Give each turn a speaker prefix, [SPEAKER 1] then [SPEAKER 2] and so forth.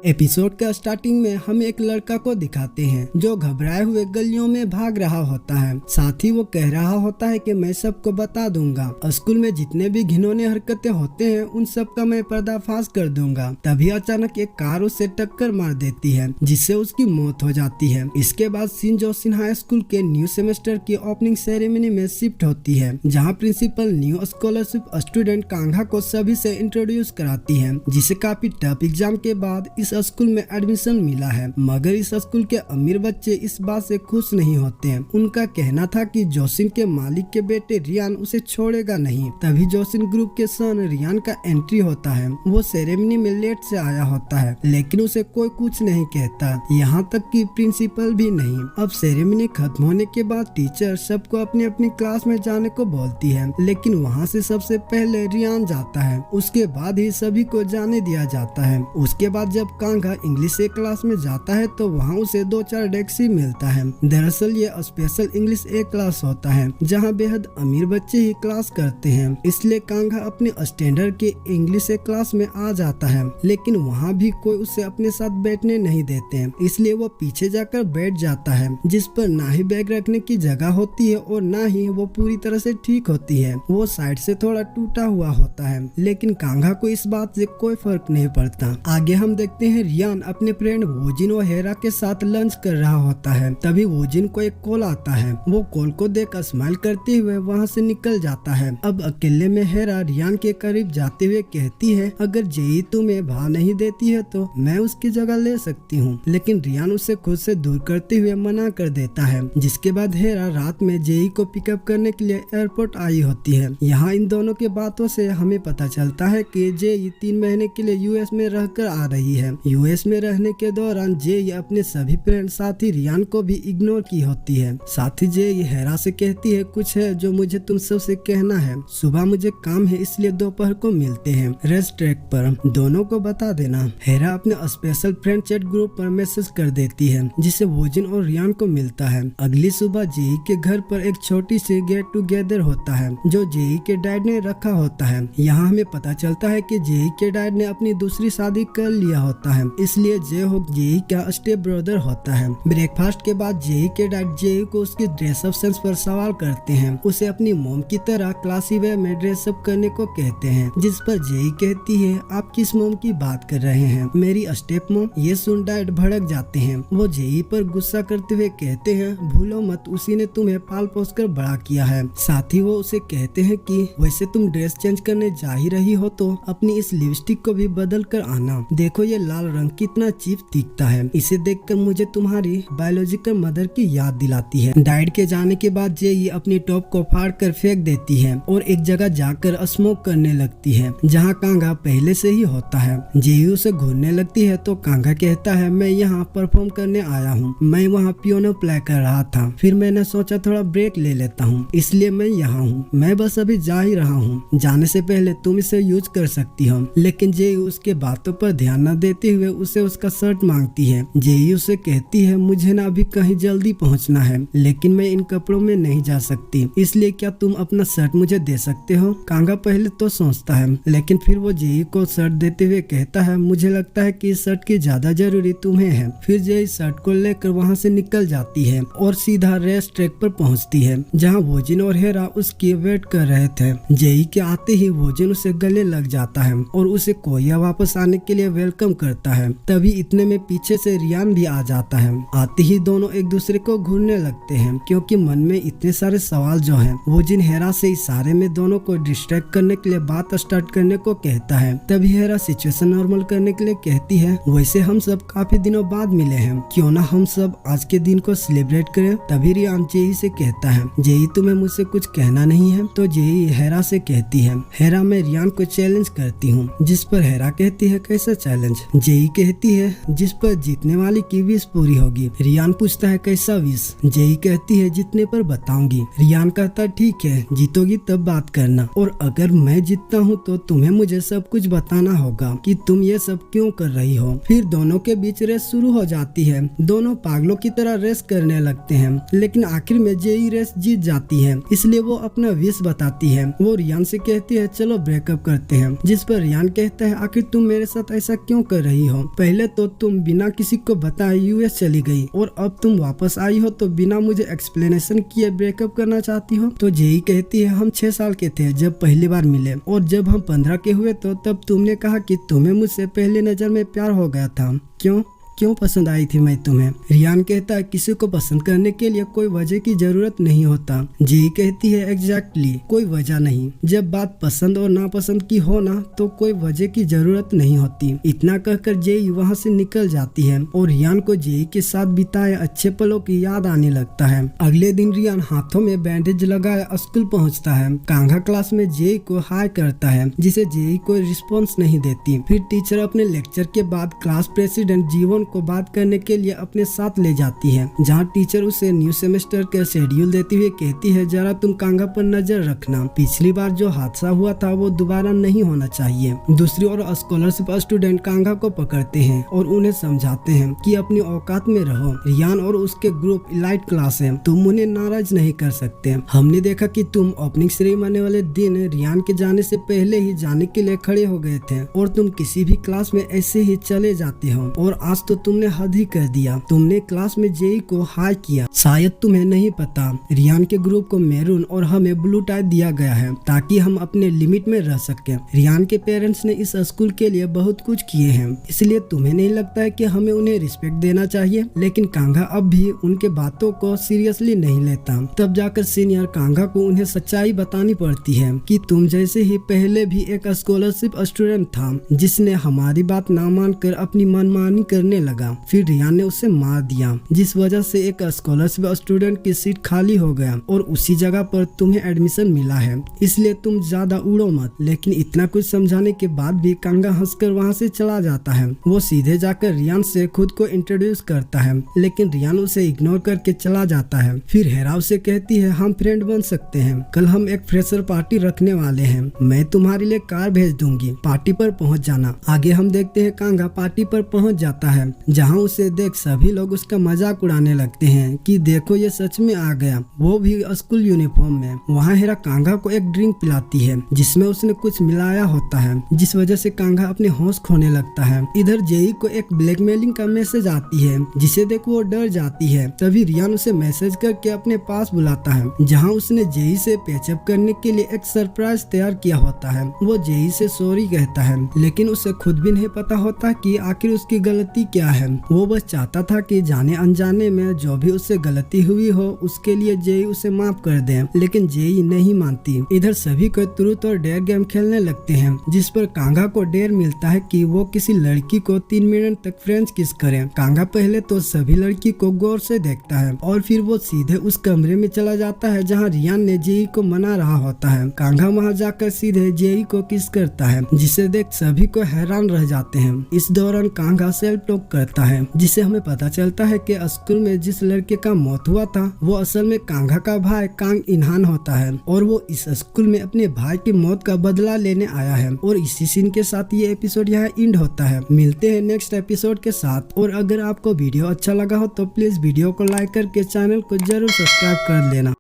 [SPEAKER 1] Episode का starting में हम एक लड़का को दिखाते हैं जो घबराए हुए गलियों में भाग रहा होता है। साथ ही वो कह रहा होता है कि मैं सबको बता दूंगा, स्कूल में जितने भी घिनौने हरकतें होते हैं उन सब का मैं पर्दाफाश कर दूंगा। तभी अचानक एक कार उसे टक्कर मार देती है जिससे उसकी मौत हो जाती है। इसके बाद सीन जोशीन हाई स्कूल के न्यू सेमेस्टर की ओपनिंग सेरेमनी में शिफ्ट होती है, जहाँ प्रिंसिपल न्यू स्कॉलरशिप स्टूडेंट कांघा को सभी से इंट्रोड्यूस कराती है, जिसे काफी टफ एग्जाम के बाद इस स्कूल में एडमिशन मिला है। मगर इस स्कूल के अमीर बच्चे इस बात से खुश नहीं होते हैं। उनका कहना था कि जोशिन के मालिक के बेटे रियान उसे छोड़ेगा नहीं। तभी जोशिन ग्रुप के सन रियान का एंट्री होता है। वो सेरेमनी में लेट से आया होता है, लेकिन उसे कोई कुछ नहीं कहता, यहाँ तक कि प्रिंसिपल भी नहीं। अब सेरेमनी खत्म होने के बाद टीचर सबको अपनी अपनी क्लास में जाने को बोलती है, लेकिन वहाँ से सबसे पहले रियान जाता है। उसके बाद ही सभी को जाने दिया जाता है। उसके बाद जब कांघा इंग्लिश ए क्लास में जाता है तो वहाँ उसे 2-4 डेस्क ही मिलता है। दरअसल ये स्पेशल इंग्लिश ए क्लास होता है, जहाँ बेहद अमीर बच्चे ही क्लास करते हैं। इसलिए कांघा अपने स्टैंडर्ड के इंग्लिश ए क्लास में आ जाता है, लेकिन वहाँ भी कोई उसे अपने साथ बैठने नहीं देते हैं। इसलिए वो पीछे जाकर बैठ जाता है, जिस पर ना ही बैग रखने की जगह होती है और ना ही वो पूरी तरह से ठीक होती है। वो साइड से थोड़ा टूटा हुआ होता है, लेकिन कांघा को इस बात से कोई फर्क नहीं पड़ता। आगे हम देखते हैं रियान अपने फ्रेंड वोजिन और हेरा के साथ लंच कर रहा होता है। तभी वोजिन को एक कॉल आता है। वो कॉल को देख स्माइल करते हुए वहाँ से निकल जाता है। अब अकेले में हेरा रियान के करीब जाते हुए कहती है, अगर जेई तुम्हें भाव नहीं देती है तो मैं उसकी जगह ले सकती हूँ। लेकिन रियान उसे खुद से दूर करते हुए मना कर देता है। जिसके बाद हेरा रात में जेई को पिकअप करने के लिए एयरपोर्ट आई होती है। यहाँ इन दोनों के बातों से हमें पता चलता है कि जेई 3 महीने के लिए यूएस में रहकर आ रही है। यूएस में रहने के दौरान जेई अपने सभी फ्रेंड साथी रियान को भी इग्नोर की होती है। साथ ही जेई हेरा से कहती है, कुछ है जो मुझे तुम सबसे कहना है। सुबह मुझे काम है, इसलिए दोपहर को मिलते हैं रेस्ट ट्रैक पर, दोनों को बता देना। हेरा अपने स्पेशल फ्रेंड चैट ग्रुप पर मैसेज कर देती है, जिससे वोजिन और रियान को मिलता है। अगली सुबह जेई के घर पर एक छोटी सी गेट टुगेदर होता है, जो जेई के डैड ने रखा होता है। यहाँ हमें पता चलता है कि जेई के डैड ने अपनी दूसरी शादी कर लिया होता है, इसलिए जे होक जेई का स्टेप ब्रदर होता है। ब्रेकफास्ट के बाद जेई के डैड जेई को उसकी ड्रेसअप सेंस पर सवाल करते हैं। उसे अपनी मोम की तरह क्लासी वे में ड्रेसअप करने को कहते हैं, जिस पर जेई कहती है, आप किस मोम की बात कर रहे हैं? मेरी स्टेप मोम? ये सुन डैड भड़क जाते हैं। वो जेई पर गुस्सा करते हुए कहते हैं, भूलो मत, उसी ने तुम्हें पाल पोस कर बड़ा किया है। साथ ही वो उसे कहते हैं कि वैसे तुम ड्रेस चेंज करने जा ही रही हो तो अपनी इस लिपस्टिक को भी बदल कर आना। देखो ये लाल रंग कितना चीप दिखता है। इसे देखकर मुझे तुम्हारी बायोलॉजिकल मदर की याद दिलाती है। डैड के जाने के बाद जेई अपनी टॉप को फाड़ कर फेंक देती है और एक जगह जाकर स्मोक करने लगती है, जहाँ कांघा पहले से ही होता है। जेई उसे घूरने लगती है तो कांघा कहता है, मैं यहाँ परफॉर्म करने आया हूँ। मैं वहाँ पियानो प्ले कर रहा था, फिर मैंने सोचा थोड़ा ब्रेक ले लेता हूँ, इसलिए मैं यहाँ हूँ। मैं बस अभी जा ही रहा हूँ। जाने से पहले तुम इसे यूज कर सकती हो। लेकिन जेई उसके बातों पर ध्यान न देते हुए उसे उसका शर्ट मांगती है। जेई उसे कहती है, मुझे ना अभी कहीं जल्दी पहुंचना है, लेकिन मैं इन कपड़ों में नहीं जा सकती, इसलिए क्या तुम अपना शर्ट मुझे दे सकते हो? कांगा पहले तो सोचता है, लेकिन फिर वो जेई को शर्ट देते हुए कहता है, मुझे लगता है कि इस शर्ट की ज्यादा जरूरी तुम्हें है। फिर जेई शर्ट को लेकर वहाँ से निकल जाती है और सीधा रेस ट्रैक पर पहुँचती है, जहाँ वोजिन और हेरा उसकी वेट कर रहे थे। जेई के आते ही वोजिन उसे गले लग जाता है और उसे कोरिया वापस आने के लिए वेलकम करता है। तभी इतने में पीछे से रियान भी आ जाता है। आते ही दोनों एक दूसरे को घूरने लगते हैं, क्योंकि मन में इतने सारे सवाल जो हैं। वोजिन हेरा से इशारे में दोनों को डिस्ट्रैक्ट करने के लिए बात स्टार्ट करने को कहता है। तभी हेरा सिचुएशन नॉर्मल करने के लिए कहती है, वैसे हम सब काफी दिनों बाद मिले हैं, क्यों ना हम सब आज के दिन को सेलिब्रेट करें? तभी रियान जेई से कहता है, जेई तुम्हें मुझसे कुछ कहना नहीं है? तो जेई हेरा से कहती है, हेरा मैं रियान को चैलेंज करती हूँ। जिस पर हेरा कहती है, कैसा चैलेंज? जेई कहती है, जिस पर जीतने वाली की विश पूरी होगी। रियान पूछता है, कैसा विश? जेई कहती है, जीतने पर बताऊंगी। रियान कहता है, ठीक है, जीतोगी तब बात करना, और अगर मैं जीतता हूँ तो तुम्हें मुझे सब कुछ बताना होगा कि तुम ये सब क्यों कर रही हो। फिर दोनों के बीच रेस शुरू हो जाती है। दोनों पागलों की तरह रेस करने लगते हैं, लेकिन आखिर में जेई रेस जीत जाती है, इसलिए वो अपना विश बताती है। वो रियान से कहती है, चलो ब्रेकअप करते हैं। जिस पर रियान कहता है, आखिर तुम मेरे साथ ऐसा क्यों कर रही हो। पहले तो तुम बिना किसी को बताए यूएस चली गई और अब तुम वापस आई हो तो बिना मुझे एक्सप्लेनेशन किए ब्रेकअप करना चाहती हो। तो जेई कहती है हम 6 साल के थे जब पहली बार मिले और जब हम 15 के हुए तो तब तुमने कहा कि तुम्हें मुझसे पहली नजर में प्यार हो गया था। क्यों पसंद आई थी मैं तुम्हें? रियान कहता है किसी को पसंद करने के लिए कोई वजह की जरूरत नहीं होता। जेई कहती है एग्जैक्टली कोई वजह नहीं। जब बात पसंद और नापसंद की हो ना तो कोई वजह की जरूरत नहीं होती। इतना कहकर जेई वहाँ से निकल जाती है और रियान को जेई के साथ बिताए अच्छे पलों की याद आने लगता है। अगले दिन रियान हाथों में बैंडेज लगाए स्कूल पहुँचता है। कांगा क्लास में जेई को हाय करता है जिसे जेई कोई रिस्पॉन्स नहीं देती। फिर टीचर अपने लेक्चर के बाद क्लास प्रेसिडेंट जीवन को बात करने के लिए अपने साथ ले जाती है, जहां टीचर उसे न्यू सेमेस्टर का शेड्यूल देते हुए कहती है जरा तुम कांगा पर नजर रखना। पिछली बार जो हादसा हुआ था वो दोबारा नहीं होना चाहिए। दूसरी ओर स्कॉलरशिप स्टूडेंट कांगा को पकड़ते हैं और उन्हें समझाते हैं कि अपनी औकात में रहो। रियान और उसके ग्रुप इलाइट क्लास है, तुम उन्हें नाराज नहीं कर सकते। हमने देखा कि तुम ओपनिंग सेरेमनी वाले दिन रियान के जाने से पहले ही जाने के लिए खड़े हो गए थे और तुम किसी भी क्लास में ऐसे ही चले जाते हो और आज तो तुमने हद ही कर दिया। तुमने क्लास में जेई को हाय किया। शायद तुम्हें नहीं पता रियान के ग्रुप को मैरून और हमें ब्लू टाई दिया गया है ताकि हम अपने लिमिट में रह सके। रियान के पेरेंट्स ने इस स्कूल के लिए बहुत कुछ किए हैं, इसलिए तुम्हें नहीं लगता है कि हमें उन्हें रिस्पेक्ट देना चाहिए? लेकिन कांगा अब भी उनके बातों को सीरियसली नहीं लेता। तब जाकर सीनियर कांगा को उन्हें सच्चाई बतानी पड़ती है कि तुम जैसे ही पहले भी एक स्कॉलरशिप स्टूडेंट था जिसने हमारी बात ना मानकर अपनी मनमानी करने लगा। फिर रियान ने उसे मार दिया जिस वजह से एक स्कॉलरशिप स्टूडेंट की सीट खाली हो गया और उसी जगह पर तुम्हें एडमिशन मिला है, इसलिए तुम ज्यादा उड़ो मत। लेकिन इतना कुछ समझाने के बाद भी कांगा हंसकर वहाँ से चला जाता है। वो सीधे जाकर रियान से खुद को इंट्रोड्यूस करता है लेकिन रियान उसे इग्नोर करके चला जाता है। फिर हेरा उसे कहती है हम फ्रेंड बन सकते हैं, कल हम एक फ्रेशर पार्टी रखने वाले हैं, मैं तुम्हारे लिए कार भेज दूंगी, पार्टी पर पहुँच जाना। आगे हम देखते हैं कांगा पार्टी पर पहुँच जाता है जहाँ उसे देख सभी लोग उसका मजाक उड़ाने लगते हैं कि देखो ये सच में आ गया, वो भी स्कूल यूनिफॉर्म में। वहाँ हेरा कांगा को एक ड्रिंक पिलाती है जिसमें उसने कुछ मिलाया होता है जिस वजह से कांगा अपने होश खोने लगता है। इधर जेई को एक ब्लैकमेलिंग का मैसेज आती है जिसे देख वो डर जाती है। तभी रियान उसे मैसेज करके अपने पास बुलाता है जहाँ उसने जेई से पैचअप करने के लिए एक सरप्राइज तैयार किया होता है। वो जेई से सॉरी कहता है लेकिन उसे खुद भी नहीं पता होता कि आखिर उसकी गलती क्या है। वो बस चाहता था कि जाने अनजाने में जो भी उससे गलती हुई हो उसके लिए जेई उसे माफ कर दे, लेकिन जेई नहीं मानती। इधर सभी को ट्रूथ और डेयर गेम खेलने लगते हैं जिस पर कांगा को डेयर मिलता है कि वो किसी लड़की को 3 मिनट तक फ्रेंच किस करे। कांगा पहले तो सभी लड़की को गौर से देखता है और फिर वो सीधे उस कमरे में चला जाता है जहाँ रियान ने जेई को मना रहा होता है। कांगा वहाँ जाकर सीधे जेई को किस करता है जिसे देख सभी को हैरान रह जाते हैं। इस दौरान कांगा सेल्फ टॉक करता है जिससे हमें पता चलता है कि स्कूल में जिस लड़के का मौत हुआ था वो असल में कांगा का भाई कांग इनहान होता है और वो इस स्कूल में अपने भाई की मौत का बदला लेने आया है। और इसी सीन के साथ ये एपिसोड यहाँ एंड होता है। मिलते हैं नेक्स्ट एपिसोड के साथ। और अगर आपको वीडियो अच्छा लगा हो तो प्लीज वीडियो को लाइक करके चैनल को जरूर सब्सक्राइब कर लेना।